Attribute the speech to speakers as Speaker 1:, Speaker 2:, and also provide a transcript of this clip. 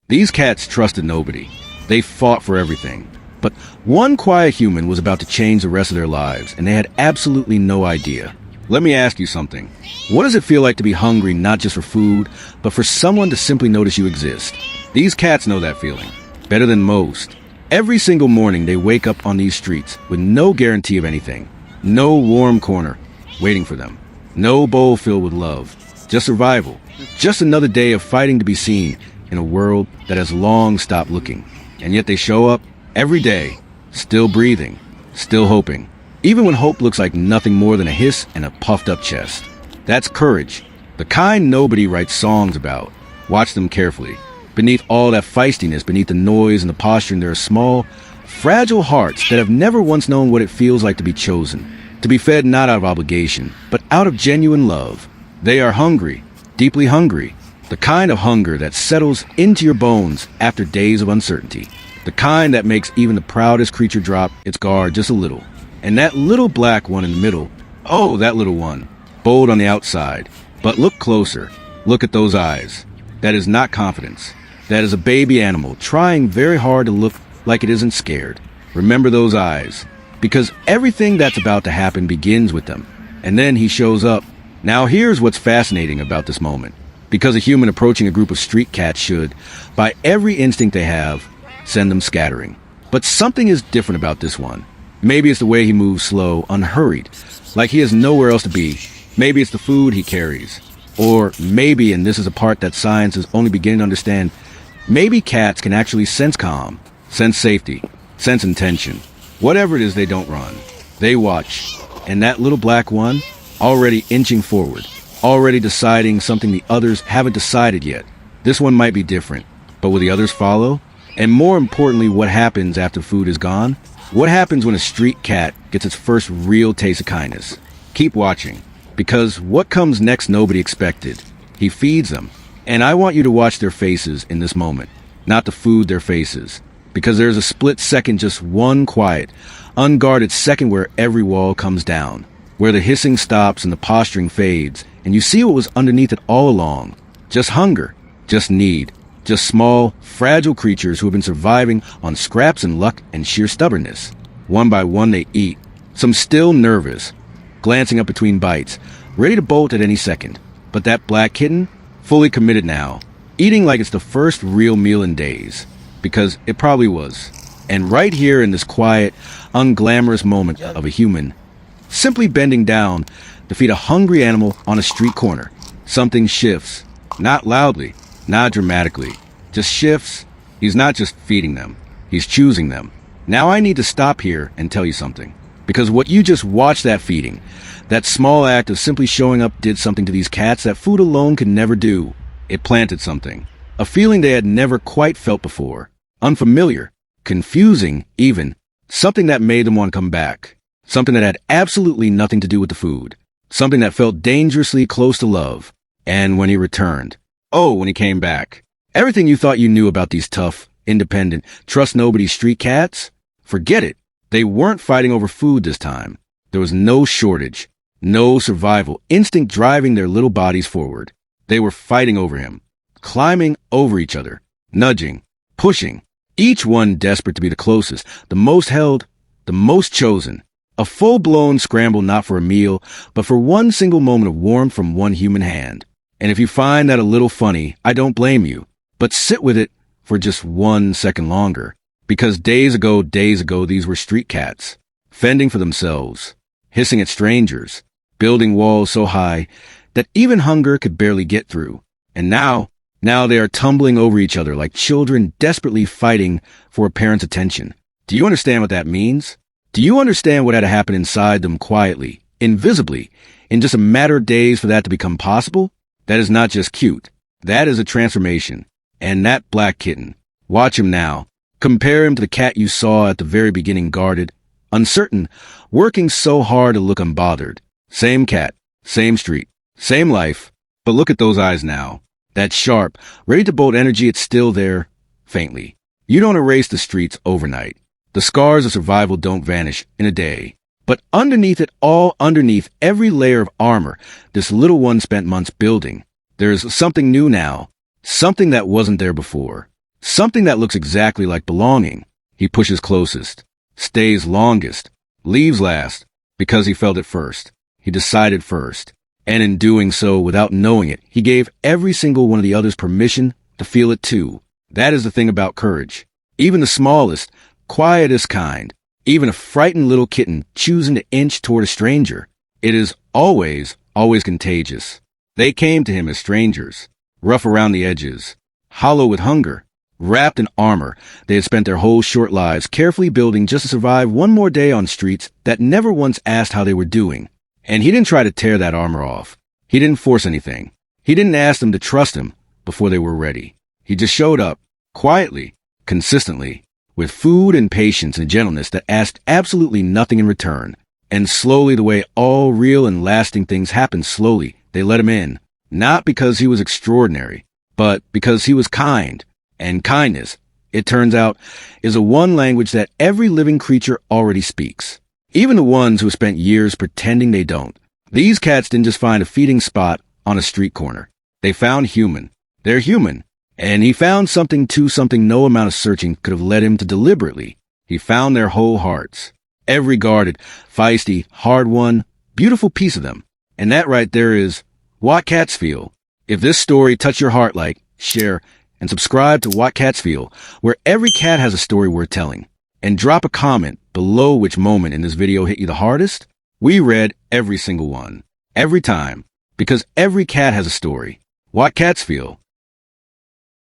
Speaker 1: These cats trusted nobody. They fought for everything. But one quiet human was about to change the rest of their lives, and they had absolutely no idea. Let me ask you something. What does it feel like to be hungry not just for food, but for someone to simply notice you exist? These cats know that feeling. Better than most. Every single morning they wake up on these streets with no guarantee of anything. No warm corner waiting for them. No bowl filled with love. Just survival. Just another day of fighting to be seen in a world that has long stopped looking. And yet they show up every day, still breathing, still hoping. Even when hope looks like nothing more than a hiss and a puffed up chest. That's courage. The kind nobody writes songs about. Watch them carefully. Beneath all that feistiness, beneath the noise and the posturing, there are small, fragile hearts that have never once known what it feels like to be chosen. To be fed not out of obligation, but out of genuine love. They are hungry, deeply hungry. The kind of hunger that settles into your bones after days of uncertainty. The kind that makes even the proudest creature drop its guard just a little. And that little black one in the middle, oh, that little one, bold on the outside. But look closer. Look at those eyes. That is not confidence. That is a baby animal trying very hard to look like it isn't scared. Remember those eyes. Because everything that's about to happen begins with them. And then he shows up. Now here's what's fascinating about this moment. Because a human approaching a group of street cats should, by every instinct they have, send them scattering. But something is different about this one. Maybe it's the way he moves slow, unhurried, like he has nowhere else to be. Maybe it's the food he carries. Or maybe, and this is a part that science is only beginning to understand, maybe cats can actually sense calm, sense safety, sense intention. Whatever it is, they don't run. They watch. And that little black one, already inching forward, already deciding something the others haven't decided yet. This one might be different, but will the others follow? And more importantly, what happens after food is gone? What happens when a street cat gets its first real taste of kindness? Keep watching, because what comes next nobody expected. He feeds them, and I want you to watch their faces in this moment, not the food, their faces. Because there's a split second, just one quiet, unguarded second where every wall comes down, where the hissing stops and the posturing fades, and you see what was underneath it all along. Just hunger, just need, just small, fragile creatures who have been surviving on scraps and luck and sheer stubbornness. One by one they eat, some still nervous, glancing up between bites, ready to bolt at any second. But that black kitten, fully committed now, eating like it's the first real meal in days. Because it probably was. And right here in this quiet, unglamorous moment of a human, simply bending down to feed a hungry animal on a street corner, something shifts. Not loudly, not dramatically, just shifts. He's not just feeding them, he's choosing them. Now I need to stop here and tell you something. Because what you just watched, that feeding, that small act of simply showing up, did something to these cats that food alone could never do. It planted something. A feeling they had never quite felt before. Unfamiliar, confusing even. Something that made them want to come back. Something that had absolutely nothing to do with the food. Something that felt dangerously close to love. And when he returned. Oh, when he came back. Everything you thought you knew about these tough, independent, trust nobody street cats? Forget it. They weren't fighting over food this time. There was no shortage. No survival instinct driving their little bodies forward. They were fighting over him. Climbing over each other, nudging, pushing, each one desperate to be the closest, the most held, the most chosen. A full-blown scramble not for a meal, but for one single moment of warmth from one human hand. And if you find that a little funny, I don't blame you, but sit with it for just 1 second longer. Because days ago, these were street cats, fending for themselves, hissing at strangers, building walls so high that even hunger could barely get through. And now they are tumbling over each other like children desperately fighting for a parent's attention. Do you understand what that means? Do you understand what had to happen inside them quietly, invisibly, in just a matter of days for that to become possible? That is not just cute. That is a transformation. And that black kitten, watch him now. Compare him to the cat you saw at the very beginning, guarded, uncertain, working so hard to look unbothered. Same cat, same street, same life. But look at those eyes now. That sharp, ready to bolt energy, it's still there, faintly. You don't erase the streets overnight. The scars of survival don't vanish in a day. But underneath it all, underneath every layer of armor this little one spent months building, there's something new now. Something that wasn't there before. Something that looks exactly like belonging. He pushes closest, stays longest, leaves last, because he felt it first. He decided first. And in doing so, without knowing it, he gave every single one of the others permission to feel it too. That is the thing about courage. Even the smallest, quietest kind, even a frightened little kitten choosing to inch toward a stranger, it is always, always contagious. They came to him as strangers, rough around the edges, hollow with hunger, wrapped in armor they had spent their whole short lives carefully building just to survive one more day on streets that never once asked how they were doing. And he didn't try to tear that armor off. He didn't force anything. He didn't ask them to trust him before they were ready. He just showed up, quietly, consistently, with food and patience and gentleness that asked absolutely nothing in return. And slowly, the way all real and lasting things happen slowly, they let him in. Not because he was extraordinary, but because he was kind. And kindness, it turns out, is a one language that every living creature already speaks. Even the ones who spent years pretending they don't. These cats didn't just find a feeding spot on a street corner. They found human. They're human. And he found something too, something no amount of searching could have led him to deliberately. He found their whole hearts. Every guarded, feisty, hard-won, beautiful piece of them. And that right there is What Cats Feel. If this story touched your heart, like, share, and subscribe to What Cats Feel, where every cat has a story worth telling. And drop a comment below which moment in this video hit you the hardest. We read every single one. Every time. Because every cat has a story. What Cats Feel.